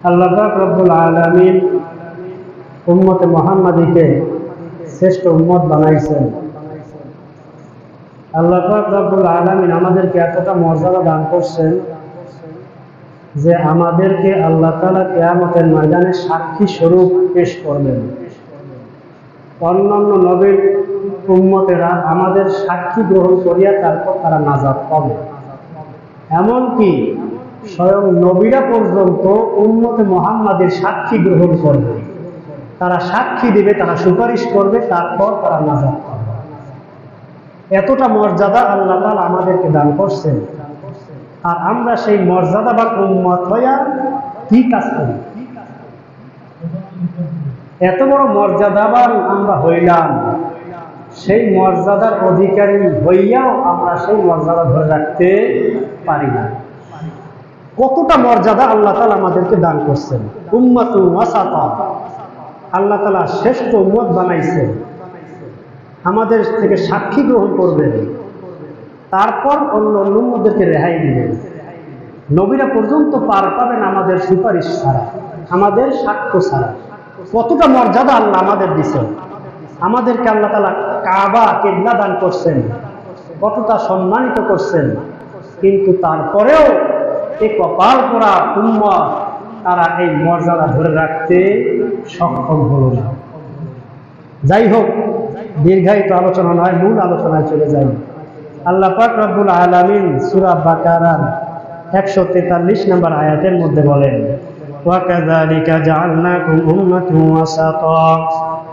আল্লাহ পাক রব্বুল আলামিন উম্মতে মুহাম্মাদীকে শ্রেষ্ঠ উম্মত বানাইছেন। আল্লাহ পাক রব্বুল আলামিন আমাদেরকে এতটা মর্যাদা দান করছেন যে আমাদেরকে আল্লাহ তাআলা কিয়ামতের ময়দানে সাক্ষী স্বরূপ পেশ করবেন। অন্যান্য নবীর উম্মতেরা আমাদের সাক্ষী গ্রহণ করিয়া তারপর তারা নাজাত পাবে। এমনকি স্বয়ং নবীরা পর্যন্ত উম্মতে মুহাম্মাদের সাক্ষী গ্রহণ করবে, তারা সাক্ষী দিবে, তারা সুপারিশ করবে, তারপর তারা নাজাত পাবে। এতটা মর্যাদা আল্লাহ তাআলা আমাদেরকে দান করছেন। আর আমরা সেই মর্যাদাবান উম্মত হইয়া কি কাজ করি? এত বড় মর্যাদাবান আমরা হইলাম, সেই মর্যাদার অধিকারী হইয়াও আমরা সেই মর্যাদা ধরে রাখতে পারি না। কতটা মর্যাদা আল্লাহ তাআলা আমাদেরকে দান করছেন। উম্মাতুন ওয়াসাতা, আল্লাহ তাআলা শ্রেষ্ঠ উম্মত বানাইছেন, আমাদের থেকে সাক্ষী গ্রহণ করবেন, তারপর অন্য উম্মতদেরকে রেহাই দিবেন। নবীরা পর্যন্ত পার পাবেন আমাদের সুপারিশ ছাড়া, আমাদের সাক্ষ্য ছাড়া। কতটা মর্যাদা আল্লাহ আমাদের দিচ্ছেন। আমাদেরকে আল্লাহ তাআলা কাবা কিবলা দান করছেন, কতটা সম্মানিত করছেন, কিন্তু তারপরেও এই কপাল পোড়া উম্মত তারা এই মর্যাদা ধরে রাখতে সক্ষম হল না। যাই হোক, দীর্ঘায়িত আলোচনা নয়, মূল আলোচনায় চলে যাই। আল্লাহ পাক রব্বুল আলামিন সূরা বাকারার 143 নম্বর আয়াতের মধ্যে বলেন, ওয়াকাযালিকা জাআলনাকুম উম্মাতান ওয়াসাতা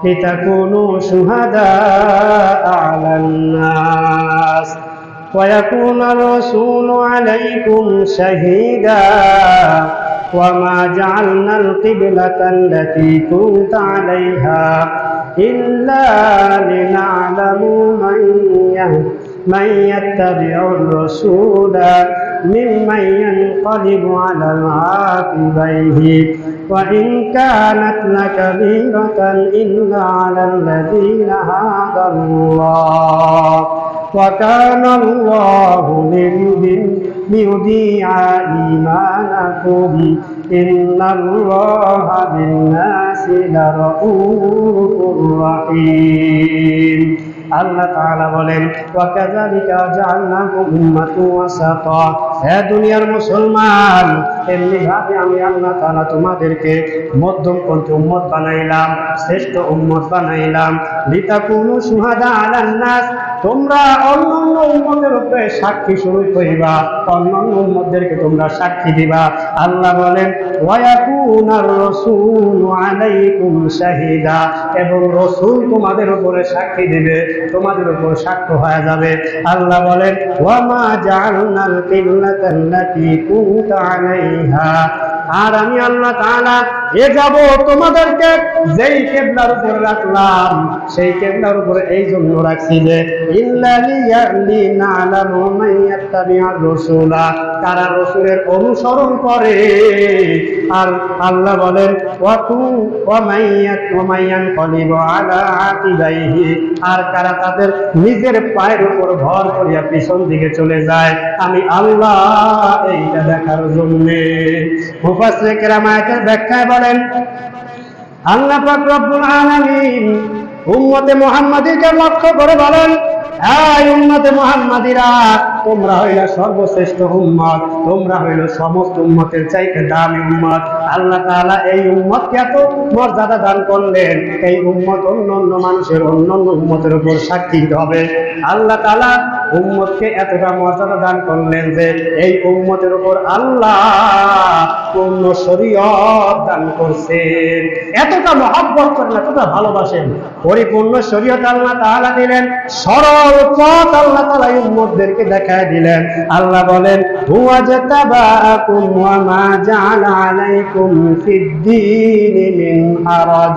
লিতাকুনু শুহাদাআ আলান নাস ويكون الرسول عليكم شهيدا وما جعلنا القبلة التي كنت عليها إلا لنعلم من يتبع الرسول ممن ينقلب على عاقبيه وإن كانت لكبيرة إلا على الذين هدى الله وكان الله ليضيع إيمانكم إن الله بالناس لرؤوف رحيم। আল্লাহ তাআলা বলেন, ওয়াকাযালিকা জাআলনাকুম উম্মাতান ওয়াসাতা, হে দুনিয়ার মুসলমান, এমনি ভাবে আমি আল্লাহ তাআলা তোমাদেরকে মধ্যমপন্থী উম্মত বানাইলাম, শ্রেষ্ঠ উম্মত বানাইলাম। লিতাকুনু শুহাদা আলান নাস, তোমরা অন্যান্য উম্মতের উপরে সাক্ষী স্বরূপ হইবা, অন্যান্য উম্মতদেরকে তোমরা সাক্ষী দিবা। আল্লাহ বলেন, ওয়ায়াকুনার রাসূলু আলাইকুম শাহিদা, এবং রাসূল তোমাদের উপরে সাক্ষী দিবে, তোমাদের উপর সাক্ষ্য হয়ে যাবে। আল্লাহ বলেন, ওয়ামা জাআলনাল কিবলাতাল্লাতী কুনতা আলাইহা, আর আমি আল্লাহ তাআলা এ যাব তোমাদেরকে যেই কিবলার উপর রাখলাম, সেই কিবলার উপরে এই জন্য রাখছি যে ইল্লা লিনা'লামু মান ইয়াত্তাবি'আর রাসূলা, তারা রাসূলের অনুসরণ করে। আর আল্লাহ বলেন, ওয়া মাইয়ানকালিবু আলা আকিবাইহি, আর কারা তাদের নিজের পায়ের উপর ভর করিয়া পিছন দিকে চলে যায়, আমি আল্লাহ এইটা দেখার জন্য। মুফাসসির কেরাম আয়াতের ব্যাখ্যায় বলেন, আল্লাহ পাক রব্বুল আলামিন উম্মতে মুহাম্মাদীকে লক্ষ্য করে বলেন, এই উম্মতে মুহাম্মাদীরা, তোমরা হইলা সর্বশ্রেষ্ঠ উম্মত, তোমরা হইল সমস্ত উম্মতের চাইতে দামি উম্মত। আল্লাহ তাআলা এই উম্মতকে এত মর্যাদা দান করলেন, এই উম্মত অন্যান্য মানুষের অন্যান্য উম্মতের উপর সাক্ষী হবে। আল্লাহ তাআলা উম্মতকে এতটা মর্যাদা দান করলেন যে এই উম্মতের উপর আল্লাহ পূর্ণ শরীয়ত দান করছেন। এতটা মহব্বত করেন, এতটা ভালোবাসেন, পরিপূর্ণ শরীয়ত আল্লাহ তাআলা দিলেন, সরল পথ আল্লাহ তাআলা উম্মতদেরকে দেখায় দিলেন। আল্লাহ বলেন, হুয়া জাতাবাকুম ওয়া মা জাআলা আলাইকুম ফিদ-দীনি মিন হারাজ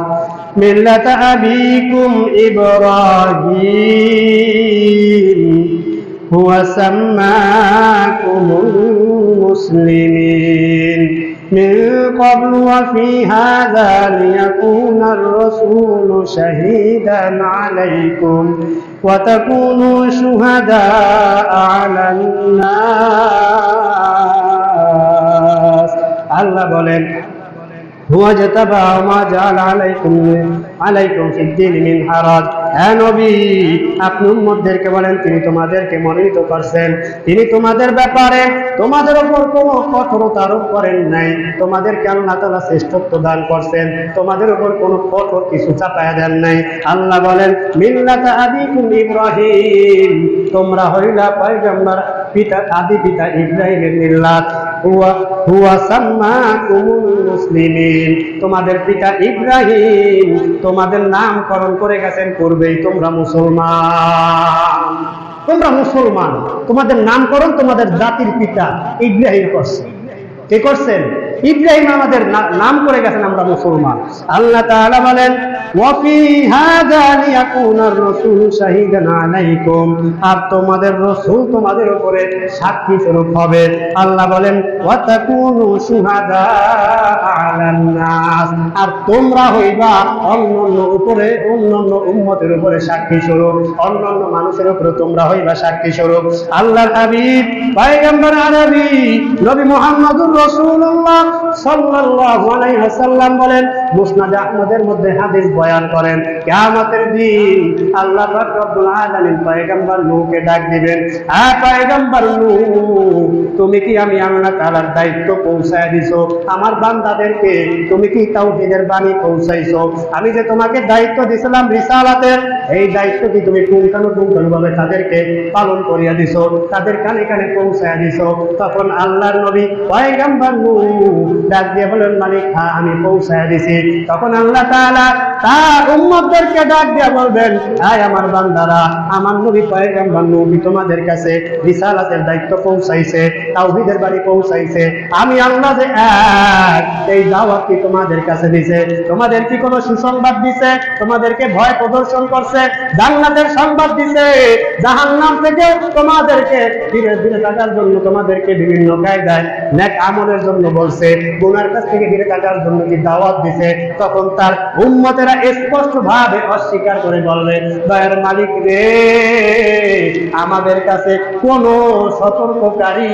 মিল্লাতা আবিকুম ইব্রাহিম হুয়া সাম্মাকুমুল মুসলিমিন من قبل وفي هذا ليكون الرسول شهيدا عليكم وتكونوا شهداء على الناس। আল্লাহ বলেন, হুয়া জাতাবা মা জাআলা আলাইকুম ফিদ্দীন মিন হারাজ। হ্যাঁ নবী, আপনি উম্মতদেরকে বলেন তিনি তোমাদেরকে মনোনীত করছেন, তিনি তোমাদের ব্যাপারে তোমাদের উপর কোনো কঠোরতা আরোপ করেন নাই, তোমাদেরকে আল্লাহ তাআলা শ্রেষ্ঠত্ব দান করছেন, তোমাদের উপর কোনো কঠোর কিছু চাপায়া দেন নাই। আল্লাহ বলেন মিল্লাতা আবিকুম ইব্রাহিম, তোমরা হইলা পয়গম্বর পিতা আদি পিতা ইব্রাহিমের মিল্লাত। হুয়া সাম্মাকুমুল মুসলিমিন, তোমাদের পিতা ইব্রাহিম তোমাদের নামকরণ করে গেছেন পূর্বেই তোমরা মুসলমান। তোমরা মুসলমান, তোমাদের নামকরণ তোমাদের জাতির পিতা ইব্রাহিম করছে। কে করছেন? ইব্রাহিম আমাদের নাম করে গেছেন, আমরা মুসলমান। আল্লাহ তাআলা বলেন ওয়াফি হাযা লিয়াকুনার রাসূলু শাহীদান আলাইকুম, আর তোমাদের রাসূল তোমাদের উপরে সাক্ষী স্বরূপ হবে। আল্লাহ বলেন ওয়া তাকুনু শুহাদা আলান নাস, আর তোমরা হইবা অন্যান্য উম্মতের উপরে সাক্ষী স্বরূপ, অন্যান্য মানুষের উপরে তোমরা হইবা সাক্ষী স্বরূপ। আল্লাহর হাবিব পয়গম্বর আরবি নবী মুহাম্মদুর রাসূলুল্লাহ সাল্লাল্লাহু আলাইহি ওয়াসাল্লাম বলেন, মুসনাদ আহমদের মধ্যে হাদিস বয়ান করেন, কিয়ামতের দিন আল্লাহ পাক রব্বুল আলামিন পয়গম্বর নূহকে ডাক দিবেন, হ্যাঁ পয়গম্বর নূহ, তুমি কি আমি আল্লাহ তাআলার দায়িত্ব পৌঁছায় দিছো আমার বান্দাদেরকে? তুমি কি তাওহীদের বাণী পৌঁছাইছো? আমি যে তোমাকে দায়িত্ব দিয়েছিলাম রিসালাতের, এই দায়িত্ব কি তুমি পুঙ্খানুপুঙ্খভাবে তাদেরকে পালন করিয়া দিছো, তাদের কানে কানে পৌঁছায় দিছো? তখন আল্লাহর নবী পয়গম্বর নূহ ডাক দিয়ে বলেন, মালিক হ্যাঁ আমি পৌঁছায় দিছি। তখন আল্লাহ তাআলা তার উম্মতদেরকে ডাক দিয়ে বলবেন, আয় আমার বান্দারা, আমার নবী পয়গম্বর নূহ তোমাদের কাছে রিসালাতের দায়িত্ব পৌঁছাইছে, তাওহীদের বাণী পৌঁছাইছে। আমি আল্লাহ যে এক, এই দাওয়াত কি তোমাদের কাছে দিছে? তোমাদের কি কোনো সুসংবাদ দিছে? তোমাদেরকে ভয় প্রদর্শন করছে? জান্নাতের সংবাদ দিছে? জাহান্নাম থেকে তোমাদেরকে ধীরে ধীরে থাকার জন্য তোমাদেরকে বিভিন্ন কায়দায় নেক আমলের জন্য বলছে, গুনার কাছ থেকে ধীরে থাকার জন্য কি দাওয়াত দিছে? তখন তার উম্মতেরা স্পষ্ট ভাবে অস্বীকার করে বলবে, দয়ার মালিক রে, আমাদের কাছে কোনো সতর্ককারী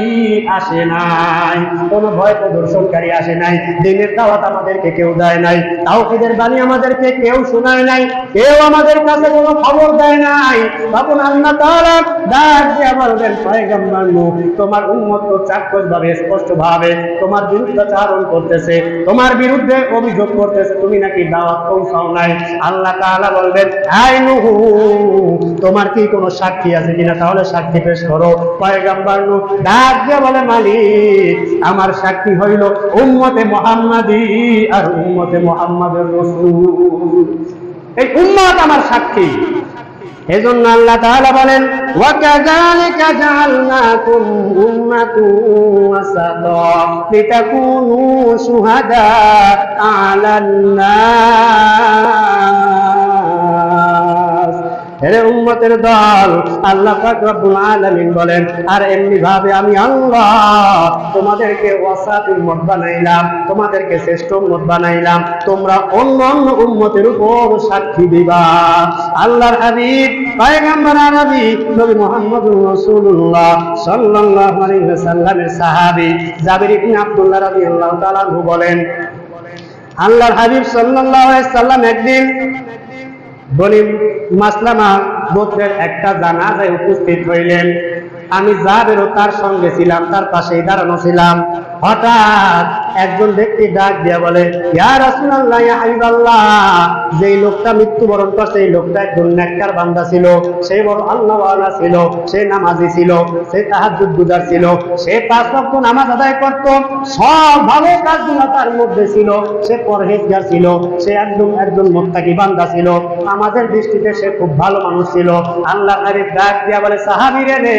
আসে নাই, কোনো ভয় প্রদর্শনকারী আসে নাই, দিনের দাওয়াত আমাদেরকে কেউ দেয় নাই, তাওহীদের বাণী আমাদেরকে কেউ শোনায় নাই, কেউ আমাদের কাছে কোনো খবর দেয় নাই। তখন আল্লাহ তাআলা ডাক দিয়ে বলবেন, পয়গম্বর নূহ, তোমার উম্মত তো চাক্ষুষভাবে স্পষ্ট ভাবে তোমার বিরুদ্ধে চারণ করতেছে, তোমার বিরুদ্ধে অভিযোগ করতেছে, তুমি নাকি দাওয়াত পৌঁছাও নাই। আল্লাহ তাআলা বলবেন, আয় নূহ, তোমার কি কোনো সাক্ষী আছে কিনা? তাহলে সাক্ষী পেশ করো। পয়গম্বর নূহ ডাক দিয়ে বলে, মালিক আমার সাক্ষী হইল উম্মতে মুহাম্মাদী আর উম্মতে মুহাম্মাদের রাসূল, এই উম্মত আমার সাক্ষী। এজন্য আল্লাহ তাআলা বলেন, ওয়া কাযালিকা জাআলনাকুম উম্মাতুন ওয়াসাতা লিতাকুনু শুহাদা আলান নাস। এরে উম্মতের দল, আল্লাহ পাক রব্বুল আলামিন বলেন, আর এমনি ভাবে আমি আল্লাহ তোমাদেরকে ওয়াসাত উম্মত বানাইলাম, তোমাদেরকে শ্রেষ্ঠ উম্মত বানাইলাম, তোমরা অন্য উম্মতের উপর সাক্ষী দিবা। আল্লাহর হাবিব পয়গম্বর আরবি নবী মুহাম্মদুর রাসূলুল্লাহ সাল্লাল্লাহু আলাইহি ওয়াসাল্লামের সাহাবী জাবির ইবনে আব্দুল্লাহ রাদিয়াল্লাহু তাআলা আনহু বলেন, আল্লাহর হাবিব সাল্লাল্লাহু আলাইহি ওয়াসাল্লাম একদিন বনি মাসলামা গোত্রের একটা জানাজায় উপস্থিত হইলেন। আমি জাবেরও তার সঙ্গে ছিলাম, তার পাশেই দাঁড়ানো ছিলাম। হঠাৎ একজন ব্যক্তি ডাক দিয়া বলে, ইয়া রাসূলুল্লাহ, ইয়া হাবিবাল্লাহ, যেই লোকটা মৃত্যুবরণ করছে এই লোকটা একজন নেককার বান্দা ছিল, সে বড় আল্লাহওয়ালা ছিল, সে নামাজি ছিল, সে তাহাজ্জুদ গুজার ছিল, সে 5 ওয়াক্ত নামাজ আদায় করত, সব ভালো কাজগুলো তার মধ্যে ছিল, সে পরহেজগার ছিল, সে একজন মুত্তাকি বান্দা ছিল, আমাদের দৃষ্টিতে সে খুব ভালো মানুষ ছিল। আল্লাহর হাবিব ডাক দিয়া বলে, সাহাবীরে রে,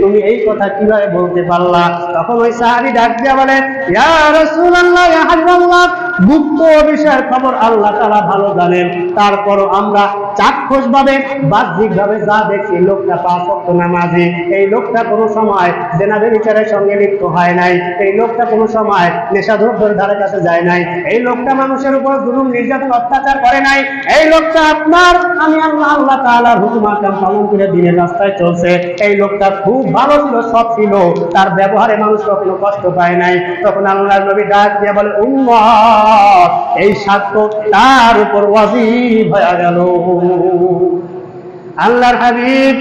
তুমি এই কথা কিভাবে বলতে পারলা? তখন ওই সাহাবী ডাক দিয়া বলে, ইয়া রাসূলুল্লাহ, ইয়া হাবিবাল্লাহ, গুপ্ত বিষয়ের খবর আল্লাহ তাআলা ভালো জানেন, তারপরও আমরা চাক্ষুষভাবে বাহ্যিকভাবে যা দেখি, লোকটা 5 ওয়াক্ত নামাজি, এই লোকটা কোনো সময় জেনা ব্যভিচারের সঙ্গে লিপ্ত হয় নাই, এই লোকটা কোনো সময় নেশাদ্রব্যের ধারে কাছে যায় নাই, এই লোকটা মানুষের উপর জুলুম নির্যাতন অত্যাচার করে নাই, এই লোকটা আপনার আমি আল্লাহ তাআলার হুকুম আহকাম পালন করে দিনের রাস্তায় চলছে, এই লোকটা খুব ভালো ছিল, সৎ ছিল, তার ব্যবহারে মানুষ কখনো কষ্ট কষ্ট পায় নাই। তখন আল্লাহর নবী ডাক দিয়ে বলে, উম্মত, এই সাক্ষ্য তার উপর ওয়াজিব হয়ে গেল। আল্লাহর হাবিব